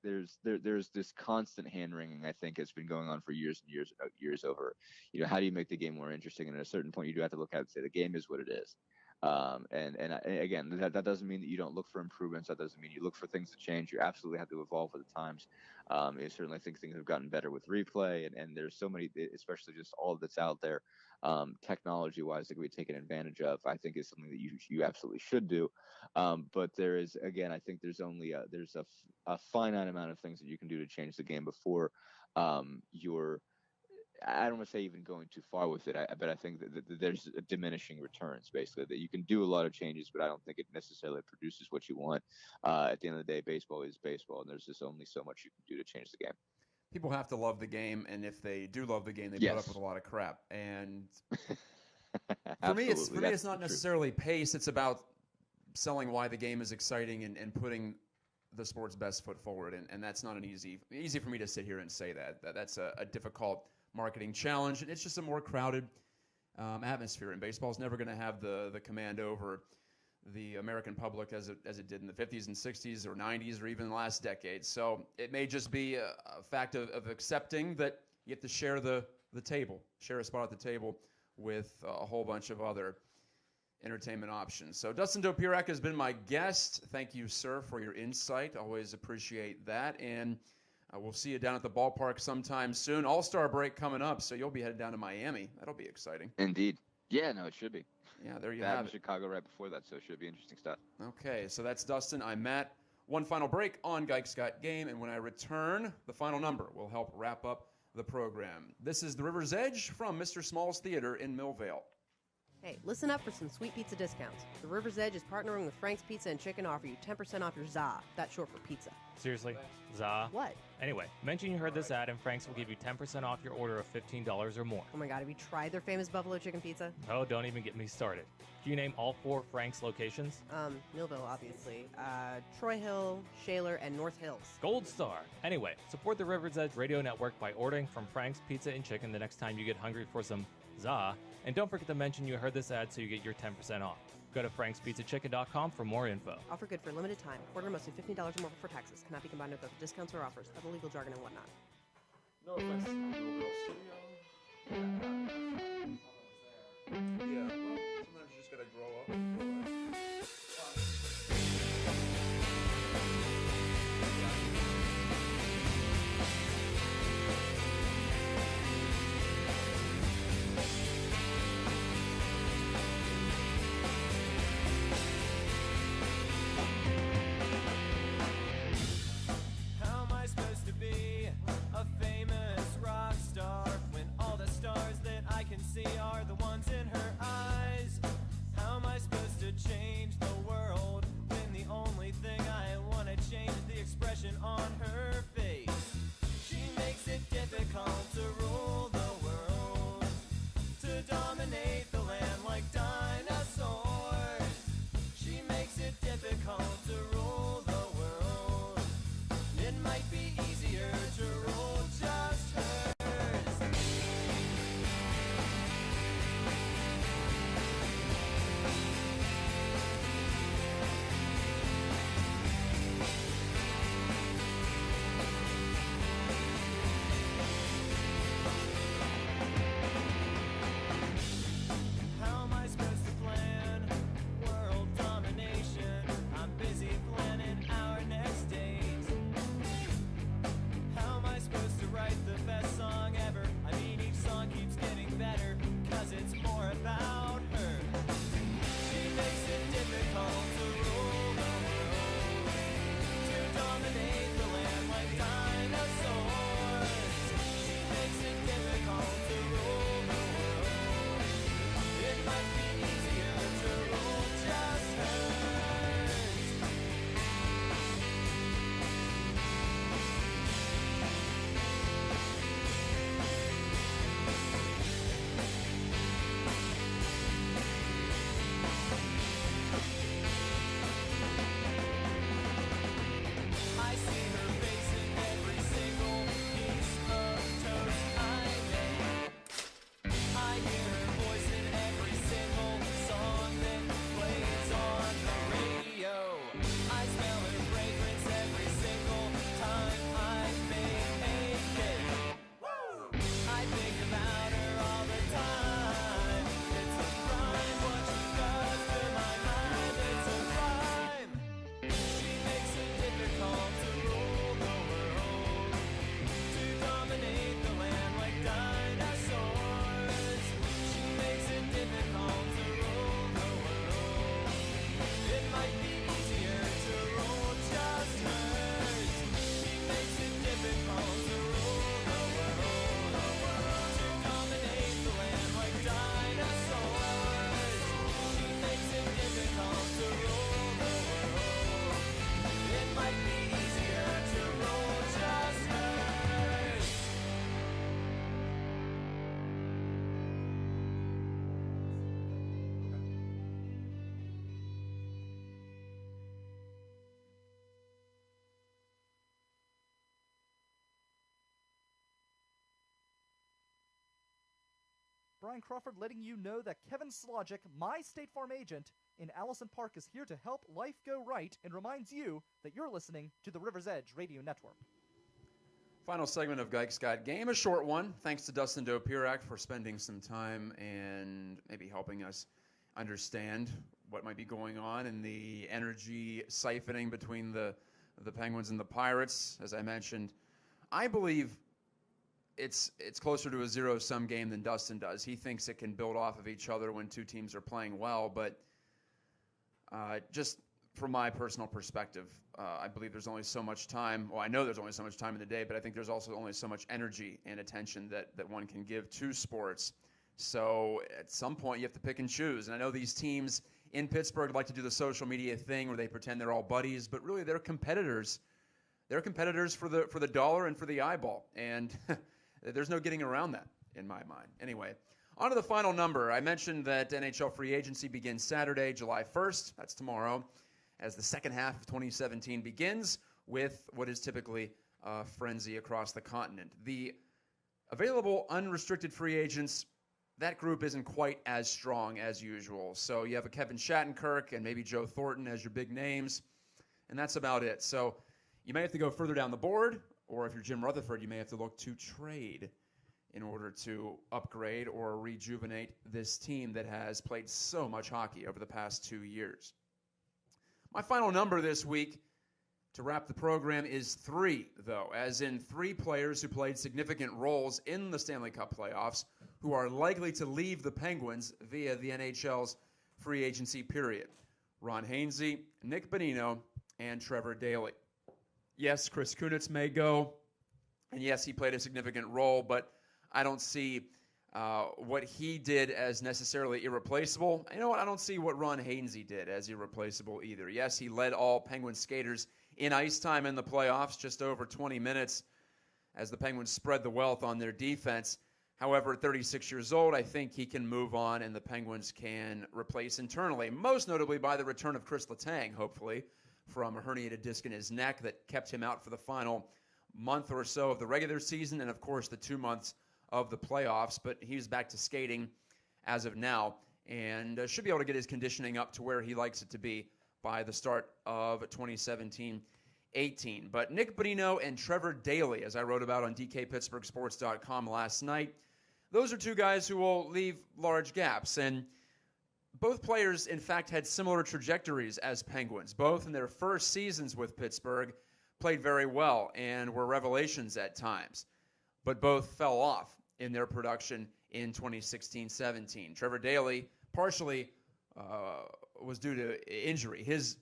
There's this constant hand wringing, I think, has been going on for years and years over. You know, how do you make the game more interesting? And at a certain point, you do have to look at it and say the game is what it is. And again, that doesn't mean that you don't look for improvements. That doesn't mean you look for things to change. You absolutely have to evolve with the times. I certainly think things have gotten better with replay, and there's so many, especially just all that's out there, technology-wise, that can be taken advantage of. I think is something that you absolutely should do. But there is, again, I think there's a finite amount of things that you can do to change the game before you're, I don't want to say even going too far with it, but I think that there's diminishing returns, basically, that you can do a lot of changes, but I don't think it necessarily produces what you want. At the end of the day, baseball is baseball, and there's just only so much you can do to change the game. People have to love the game, and if they do love the game, they put up with a lot of crap. And for me, it's not necessarily pace. It's about selling why the game is exciting and putting the sport's best foot forward. And that's not an easy for me to sit here and say that. That's a difficult marketing challenge, and it's just a more crowded atmosphere. And baseball's never going to have the command over the American public as it did in the 50s and 60s or 90s or even the last decade. So it may just be a fact of accepting that you have to share the table, share a spot at the table with a whole bunch of other entertainment options. So Dustin Dopirak has been my guest. Thank you, sir, for your insight. Always appreciate that. And we'll see you down at the ballpark sometime soon. All-Star break coming up, so you'll be headed down to Miami. That'll be exciting. Indeed. Yeah, no, it should be. Yeah, there you have it. Chicago right before that, so it should be interesting stuff. Okay, so that's Dustin. I'm Matt. One final break on Gike's Got Game, and when I return, the final number will help wrap up the program. This is The River's Edge from Mr. Small's Theater in Millvale. Hey, listen up for some sweet pizza discounts. The River's Edge is partnering with Frank's Pizza and Chicken to offer you 10% off your ZA. That's short for pizza. Seriously? ZA? What? Anyway, mention you heard this ad and Frank's will give you 10% off your order of $15 or more. Oh my god, have you tried their famous buffalo chicken pizza? Oh, don't even get me started. Can you name all 4 Frank's locations? Millville, obviously. Troy Hill, Shaler, and North Hills. Gold star. Anyway, support the River's Edge Radio Network by ordering from Frank's Pizza and Chicken the next time you get hungry for some ZA. And don't forget to mention you heard this ad so you get your 10% off. Go to frankspizzachicken.com for more info. Offer good for a limited time. Order mostly $15 or more for taxes. Cannot be combined with other discounts or offers. Other legal jargon and whatnot. No offense to the Millville studio. Yeah, well, sometimes you Brian Crawford letting you know that Kevin Slogic, my State Farm agent in Allison Park, is here to help life go right and reminds you that you're listening to the River's Edge Radio Network. Final segment of Gike's Got Game, a short one. Thanks to Dustin Dopirak for spending some time and maybe helping us understand what might be going on in the energy siphoning between the Penguins and the Pirates. As I mentioned, I believe it's closer to a zero-sum game than Dustin does. He thinks it can build off of each other when two teams are playing well, but just from my personal perspective, I believe there's only so much time. Well, I know there's only so much time in the day, but I think there's also only so much energy and attention that one can give to sports. So at some point, you have to pick and choose. And I know these teams in Pittsburgh like to do the social media thing where they pretend they're all buddies, but really they're competitors. They're competitors for the dollar and for the eyeball. And there's no getting around that in my mind. Anyway, on to the final number. I mentioned that NHL free agency begins Saturday, July 1st. That's tomorrow, as the second half of 2017 begins with what is typically a frenzy across the continent. The available unrestricted free agents, that group isn't quite as strong as usual. So you have a Kevin Shattenkirk and maybe Joe Thornton as your big names, and that's about it. So you may have to go further down the board, or if you're Jim Rutherford, you may have to look to trade in order to upgrade or rejuvenate this team that has played so much hockey over the past 2 years. My final number this week to wrap the program is 3, though, as in 3 players who played significant roles in the Stanley Cup playoffs who are likely to leave the Penguins via the NHL's free agency period. Ron Hainsey, Nick Bonino, and Trevor Daley. Yes, Chris Kunitz may go, and yes, he played a significant role, but I don't see what he did as necessarily irreplaceable. You know what? I don't see what Ron Hainsey did as irreplaceable either. Yes, he led all Penguin skaters in ice time in the playoffs, just over 20 minutes, as the Penguins spread the wealth on their defense. However, at 36 years old, I think he can move on and the Penguins can replace internally, most notably by the return of Chris Letang, hopefully, from a herniated disc in his neck that kept him out for the final month or so of the regular season and, of course, the 2 months of the playoffs. But he's back to skating as of now and should be able to get his conditioning up to where he likes it to be by the start of 2017-18. But Nick Bonino and Trevor Daley, as I wrote about on DKPittsburghSports.com last night, those are 2 guys who will leave large gaps. And both players, in fact, had similar trajectories as Penguins. Both in their first seasons with Pittsburgh played very well and were revelations at times. But both fell off in their production in 2016-17. Trevor Daley partially was due to injury. His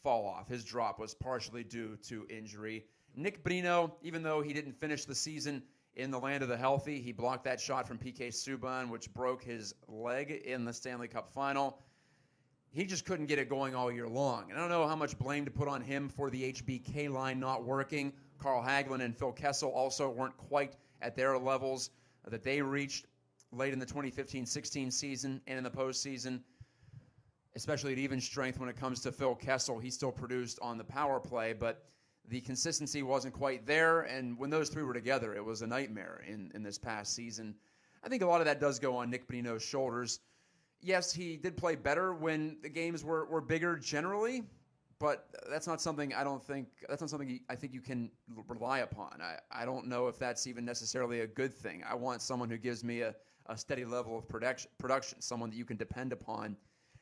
fall off, his drop was partially due to injury. Nick Bonino, even though he didn't finish the season in the land of the healthy, he blocked that shot from PK Subban, which broke his leg in the Stanley Cup final. He just couldn't get it going all year long. And I don't know how much blame to put on him for the HBK line not working. Carl Hagelin and Phil Kessel also weren't quite at their levels that they reached late in the 2015-16 season and in the postseason, especially at even strength when it comes to Phil Kessel. He still produced on the power play, but the consistency wasn't quite there, and when those 3 were together, it was a nightmare in this past season. I think a lot of that does go on Nick Bonino's shoulders. Yes, he did play better when the games were bigger generally, but that's not something I think you can rely upon. I don't know if that's even necessarily a good thing. I want someone who gives me a steady level of production, someone that you can depend upon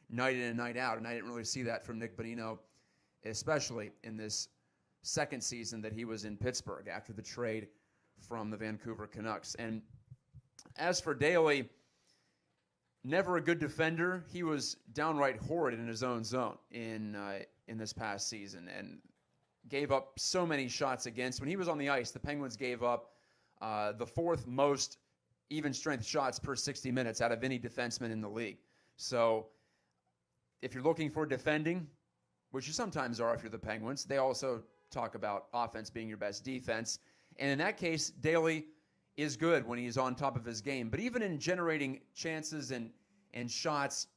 night in and night out, and I didn't really see that from Nick Bonino, especially in this second season that he was in Pittsburgh after the trade from the Vancouver Canucks. And as for Daley, never a good defender. He was downright horrid in his own zone in this past season and gave up so many shots against. When he was on the ice, the Penguins gave up the 4th most even-strength shots per 60 minutes out of any defenseman in the league. So if you're looking for defending, which you sometimes are if you're the Penguins, they also talk about offense being your best defense. And in that case, Daley is good when he's on top of his game. But even in generating chances and shots,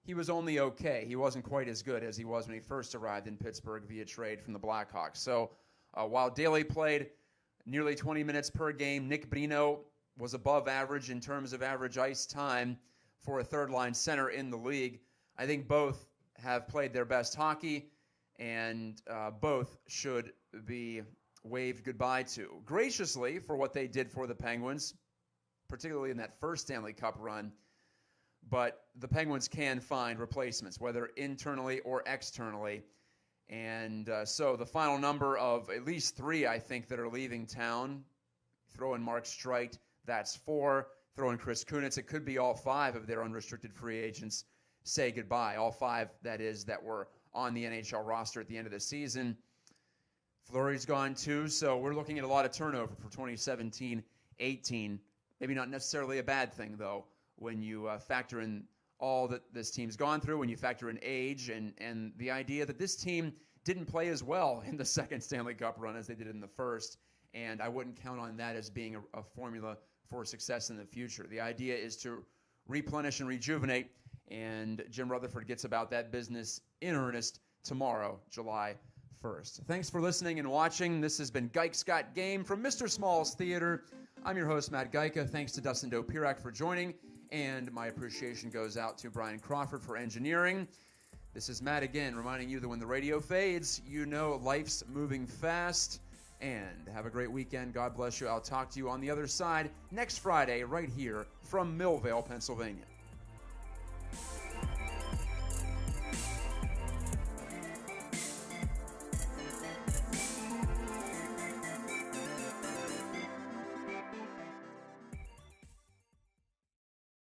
he was only okay. He wasn't quite as good as he was when he first arrived in Pittsburgh via trade from the Blackhawks. So while Daley played nearly 20 minutes per game, Nick Bonino was above average in terms of average ice time for a third-line center in the league. I think both have played their best hockey, and both should be waved goodbye to. Graciously for what they did for the Penguins, particularly in that first Stanley Cup run, but the Penguins can find replacements, whether internally or externally. And so the final number of at least 3, I think, that are leaving town. Throw in Mark Streit, that's 4. Throw in Chris Kunitz, it could be all 5 of their unrestricted free agents say goodbye. All 5, that is, that were on the NHL roster at the end of the season. Fleury's gone too, so we're looking at a lot of turnover for 2017-18. Maybe not necessarily a bad thing, though, when you factor in all that this team's gone through, when you factor in age and the idea that this team didn't play as well in the second Stanley Cup run as they did in the first, and I wouldn't count on that as being a formula for success in the future. The idea is to replenish and rejuvenate, and Jim Rutherford gets about that business in earnest tomorrow, July 1st. Thanks for listening and watching. This has been Gike's Got Game from Mr. Small's Theater. I'm your host, Matt Gike. Thanks to Dustin Dopirak for joining, and my appreciation goes out to Brian Crawford for engineering. This is Matt again, reminding you that when the radio fades, you know life's moving fast. And have a great weekend. God bless you. I'll talk to you on the other side next Friday right here from Millvale, Pennsylvania.